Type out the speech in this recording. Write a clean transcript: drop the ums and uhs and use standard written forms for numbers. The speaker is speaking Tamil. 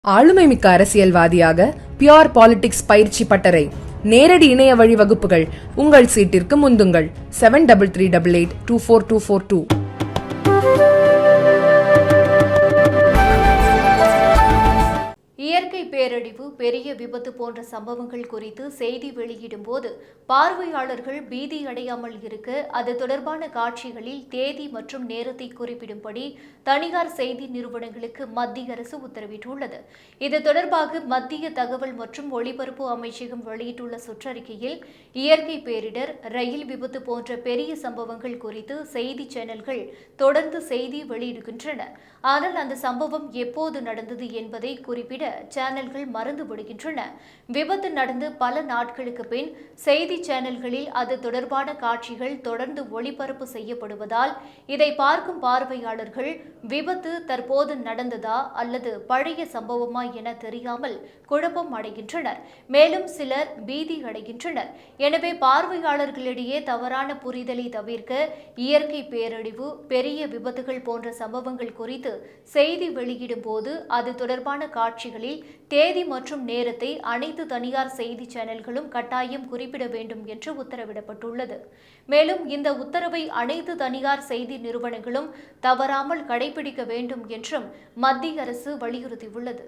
ஆளுமைமிக்க அரசியல்வாதியாக பியோர் பாலிடிக்ஸ் பயிற்சி பட்டறை நேரடி இணைய வழி வகுப்புகள் உங்கள் சீட்டிற்கு முந்துங்கள் 7338824242. இயற்கை பேரழிவு, பெரிய விபத்து போன்ற சம்பவங்கள் குறித்து செய்தி வெளியிடும் போது பார்வையாளர்கள் பீதி அடையாமல் இருக்க அது தொடர்பான காட்சிகளில் தேதி மற்றும் நேரத்தை குறிப்பிடும்படி தனியார் செய்தி நிறுவனங்களுக்கு மத்திய அரசு உத்தரவிட்டுள்ளது. இது தொடர்பாக மத்திய தகவல் மற்றும் ஒலிபரப்பு அமைச்சகம் வெளியிட்டுள்ள சுற்றறிக்கையில், இயற்கை பேரிடர், ரயில் விபத்து போன்ற பெரிய சம்பவங்கள் குறித்து செய்தி சேனல்கள் தொடர்ந்து செய்தி வெளியிடுகின்றன. ஆனால் அந்த சம்பவம் எப்போது நடந்தது என்பதை குறிப்பிட சேனல்கள் மறந்து விடுகின்றன. விபத்து நடந்து பல நாட்களுக்கு பின் செய்தி சேனல்களில் அது தொடர்பான காட்சிகள் தொடர்ந்து ஒளிபரப்பு செய்யப்படுவதால் இதை பார்க்கும் பார்வையாளர்கள் விபத்து தற்போது நடந்ததா அல்லது பழைய சம்பவமா என தெரியாமல் குழப்பம் அடைகின்றனர். மேலும் சிலர் பீதி அடைகின்றனர். எனவே பார்வையாளர்களிடையே தவறான புரிதலை தவிர்க்க இயற்கை பேரழிவு, பெரிய விபத்துகள் போன்ற சம்பவங்கள் குறித்து செய்தி வெளியிடும் போது அது தொடர்பான காட்சிகளில் தேதி மற்றும் நேரத்தை அனைத்து தனியார் செய்தி சேனல்களும் கட்டாயம் குறிப்பிட வேண்டும் என்று உத்தரவிடப்பட்டுள்ளது. மேலும் இந்த உத்தரவை அனைத்து தனியார் செய்தி நிறுவனங்களும் தவறாமல் கடைபிடிக்க வேண்டும் என்றும் மத்திய அரசு வலியுறுத்தியுள்ளது.